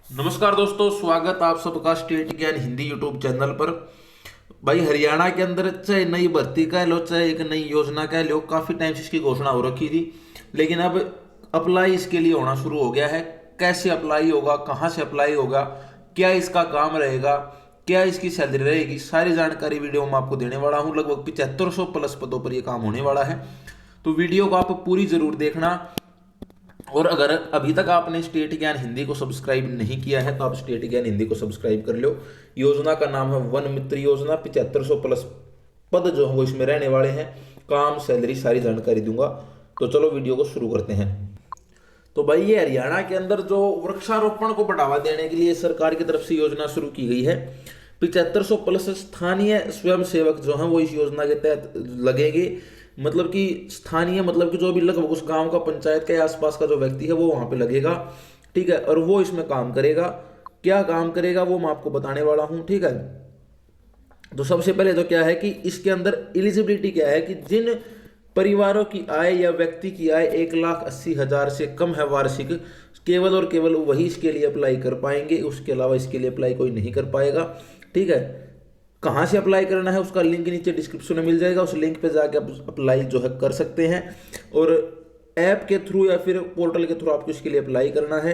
नमस्कार दोस्तों, स्वागत आप सबका स्टेट ज्ञान हिंदी यूट्यूब चैनल पर। भाई, हरियाणा के अंदर चाहे नई भर्ती कह लो, चाहे एक नई योजना कह लो, काफी टाइम से इसकी घोषणा हो रखी थी, लेकिन अब अप्लाई इसके लिए होना शुरू हो गया है। कैसे अप्लाई होगा, कहाँ से अप्लाई होगा, क्या इसका काम रहेगा, क्या इसकी सैलरी रहेगी, सारी जानकारी वीडियो में आपको देने वाला हूँ। लगभग 7500 प्लस पदों पर यह काम होने वाला है, तो वीडियो को आप पूरी जरूर देखना। और अगर अभी तक आपने स्टेट ज्ञान हिंदी को सब्सक्राइब नहीं किया है तो आप स्टेट ज्ञान हिंदी को सब्सक्राइब कर लो। योजना का नाम है वन मित्र योजना। 7500 प्लस पद जो है वो इसमें रहने वाले हैं। काम, सैलरी, सारी जानकारी दूंगा। तो चलो वीडियो को शुरू करते हैं। तो भाई, ये हरियाणा के अंदर जो वृक्षारोपण को बढ़ावा देने के लिए सरकार की तरफ से योजना शुरू की गई है। 7500 प्लस स्थानीय स्वयं सेवक जो हैं वो इस योजना के तहत लगेंगे। मतलब कि स्थानीय मतलब कि जो भी लगभग उस गांव का, पंचायत के आसपास का जो व्यक्ति है वो वहां पे लगेगा। ठीक है, और वो इसमें काम करेगा। क्या काम करेगा वो मैं आपको बताने वाला हूं। ठीक है, तो सबसे पहले तो क्या है कि इसके अंदर एलिजिबिलिटी क्या है कि जिन परिवारों की आय या व्यक्ति की आय 1,80,000 से कम है वार्षिक, केवल और केवल वही इसके लिए अप्लाई कर पाएंगे। उसके अलावा इसके लिए अप्लाई कोई नहीं कर पाएगा। ठीक है, कहाँ से अप्लाई करना है उसका लिंक नीचे डिस्क्रिप्शन में मिल जाएगा। उस लिंक पे जाके आप अप्लाई जो है कर सकते हैं, और ऐप के थ्रू या फिर पोर्टल के थ्रू आपको इसके लिए अप्लाई करना है।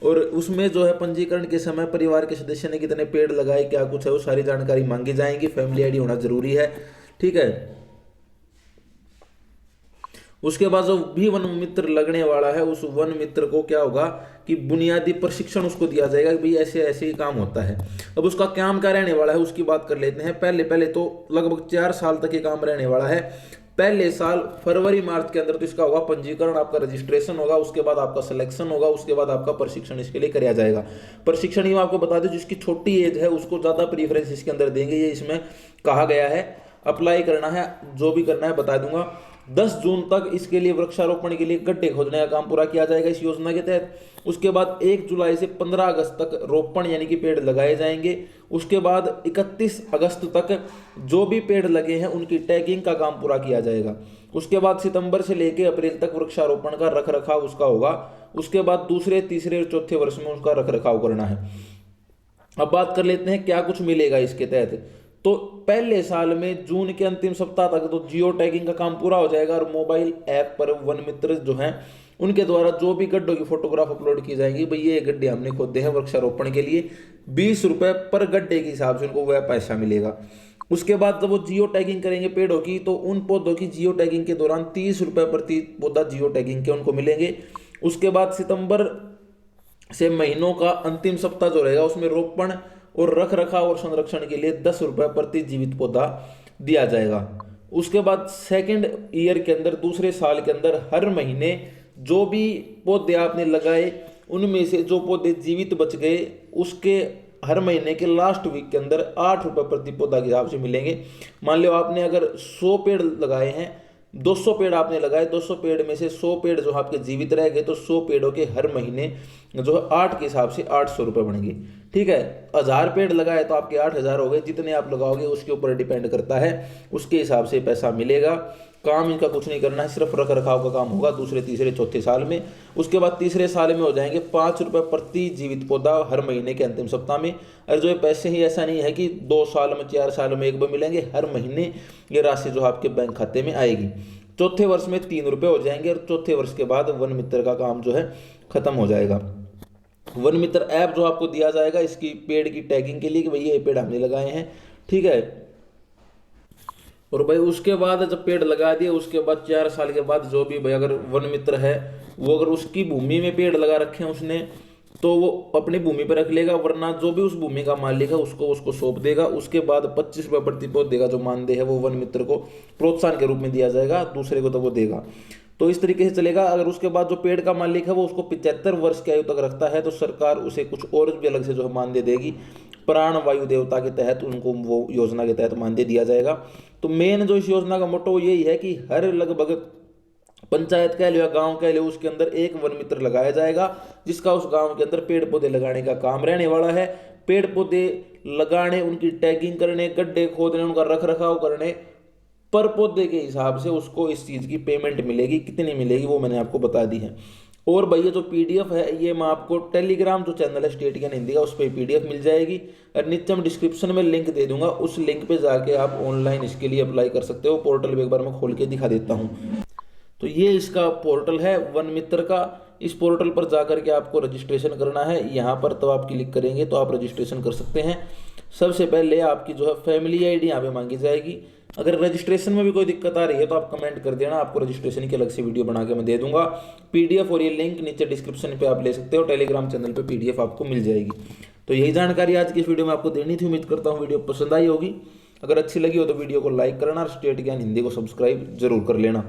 और उसमें जो है पंजीकरण के समय परिवार के सदस्य ने कितने पेड़ लगाए, क्या कुछ है, वो सारी जानकारी मांगी जाएंगी। फैमिली आईडी होना जरूरी है। ठीक है, उसके बाद जो भी वन मित्र लगने वाला है उस वन मित्र को क्या होगा कि बुनियादी प्रशिक्षण उसको दिया जाएगा कि भाई ऐसे ऐसे ही काम होता है। अब उसका काम क्या रहने वाला है उसकी बात कर लेते हैं। पहले पहले तो लगभग 4 साल तक ये काम रहने वाला है। पहले साल फरवरी मार्च के अंदर तो इसका होगा पंजीकरण, आपका रजिस्ट्रेशन होगा, उसके बाद आपका सिलेक्शन होगा, उसके बाद आपका प्रशिक्षण इसके लिए कराया जाएगा। प्रशिक्षण ही मैं आपको बता दूं, जिसकी छोटी एज है उसको ज्यादा प्रीफरेंस इसके अंदर देंगे, ये इसमें कहा गया है। अप्लाई करना है, जो भी करना है बता दूंगा। 10 जून तक इसके लिए वृक्षारोपण के लिए गड्ढे खोदने का काम पूरा किया जाएगा इस योजना के तहत। उसके बाद 1 जुलाई से 15 अगस्त तक रोपण यानी कि पेड़ लगाए जाएंगे। उसके बाद 31 अगस्त तक जो भी पेड़ लगे हैं उनकी टैगिंग का काम पूरा किया जाएगा। उसके बाद सितंबर से लेकर अप्रैल तक वृक्षारोपण का रख रखाव उसका होगा। उसके बाद दूसरे, तीसरे और चौथे वर्ष में उसका रख रखाव करना है। अब बात कर लेते हैं क्या कुछ मिलेगा इसके तहत। तो पहले साल में जून के अंतिम सप्ताह तक तो जियो टैगिंग का काम पूरा हो जाएगा, और मोबाइल ऐप पर वन मित्र जो हैं उनके द्वारा जो भी गड्ढों की फोटोग्राफ अपलोड की जाएंगी, भाई ये गड्ढे हमने खोदे हैं वृक्षारोपण के लिए, 20 रुपए पर गड्ढे के हिसाब से उनको वह पैसा मिलेगा। उसके बाद जब वो जियो टैगिंग करेंगे पेड़ों की, तो उन पौधों की जियो टैगिंग के दौरान 30 रुपए प्रति पौधा जियो टैगिंग के उनको मिलेंगे। उसके बाद सितंबर से महीनों का अंतिम सप्ताह जो रहेगा उसमें रोपण और रख रखाव और संरक्षण के लिए 10 रुपए प्रति जीवित पौधा दिया जाएगा। उसके बाद सेकेंड ईयर के अंदर, दूसरे साल के अंदर, हर महीने जो भी पौधे आपने लगाए उनमें से जो पौधे जीवित बच गए उसके हर महीने के लास्ट वीक के अंदर 8 रुपए प्रति पौधा के हिसाब से मिलेंगे। मान लो आपने अगर 100 पेड़ लगाए हैं, 200 पेड़ आपने लगाए, 200 पेड़ में से 100 पेड़ जो आपके जीवित रह गए, तो 100 पेड़ों के हर महीने जो है 8 के हिसाब से 800 रुपये बनेंगे। ठीक है, 1000 पेड़ लगाए तो आपके 8000 हो गए। जितने आप लगाओगे उसके ऊपर डिपेंड करता है, उसके हिसाब से पैसा मिलेगा। काम इनका कुछ नहीं करना है, सिर्फ रख रखाव का काम होगा दूसरे, तीसरे, चौथे साल में। उसके बाद तीसरे साल में हो जाएंगे 5 रुपये प्रति जीवित पौधा हर महीने के अंतिम सप्ताह में। और जो ये पैसे ही ऐसा नहीं है कि 2 साल में, 4 साल में एक बार मिलेंगे, हर महीने ये राशि जो आपके बैंक खाते में आएगी। चौथे वर्ष में 3 रुपये हो जाएंगे, और चौथे वर्ष के बाद वन मित्र का काम जो है खत्म हो जाएगा। वन मित्र ऐप जो आपको दिया जाएगा इसकी पेड़ की टैगिंग के लिए कि भैया ये पेड़ हमने लगाए हैं। ठीक है, और भाई उसके बाद जब पेड़ लगा दिए उसके बाद 4 साल के बाद जो भी भाई अगर वन मित्र है वो अगर उसकी भूमि में पेड़ लगा रखे हैं उसने, तो वो अपनी भूमि पर रख लेगा, वरना जो भी उस भूमि का मालिक है उसको उसको सौंप देगा। उसके बाद 25 रुपये प्रति पौधे का जो मानदेय है वो वन मित्र को प्रोत्साहन के रूप में दिया जाएगा, दूसरे को तो वो देगा। तो इस तरीके से चलेगा। अगर उसके बाद जो पेड़ का मालिक है वो उसको 75 वर्ष की आयु तक रखता है तो सरकार उसे कुछ और भी अलग से जो है मानदेय देगी। प्राण वायु देवता के तहत उनको वो योजना के तहत मानदेय दिया जाएगा। तो मेन जो इस योजना का मोटो यही है कि हर लगभग पंचायत कह लो या गांव कह लो उसके अंदर एक वन मित्र लगाया जाएगा, जिसका उस गांव के अंदर पेड़ पौधे लगाने का काम रहने वाला है। पेड़ पौधे लगाने, उनकी टैगिंग करने, गड्ढे खोदने, उनका रख रखाव करने, पर पौधे के हिसाब से उसको इस चीज की पेमेंट मिलेगी। कितनी मिलेगी वो मैंने आपको बता दी है। और भाई ये जो पीडीएफ है ये मैं आपको टेलीग्राम जो चैनल है स्टेट ज्ञान हिंदी का उस पर पीडीएफ मिल जाएगी, और नीचे मैं डिस्क्रिप्शन में लिंक दे दूंगा, उस लिंक पे जाके आप ऑनलाइन इसके लिए अप्लाई कर सकते हो। पोर्टल भी एक बार मैं खोल के दिखा देता हूँ। तो ये इसका पोर्टल है वन मित्र का। इस पोर्टल पर जाकर के आपको रजिस्ट्रेशन करना है, यहाँ पर तो आप क्लिक करेंगे तो आप रजिस्ट्रेशन कर सकते हैं। सबसे पहले आपकी जो है फैमिली आईडी यहाँ पे मांगी जाएगी। अगर रजिस्ट्रेशन में भी कोई दिक्कत आ रही है तो आप कमेंट कर देना, आपको रजिस्ट्रेशन की अलग से वीडियो बना के मैं दे दूंगा। पीडीएफ और ये लिंक नीचे डिस्क्रिप्शन पे आप ले सकते हो, टेलीग्राम चैनल पे पीडीएफ आपको मिल जाएगी। तो यही जानकारी आज की इस वीडियो में आपको देनी थी। उम्मीद करता हूँ वीडियो पसंद आई होगी। अगर अच्छी लगी हो तो वीडियो को लाइक करना और स्टेट ज्ञान हिंदी को सब्सक्राइब जरूर कर लेना।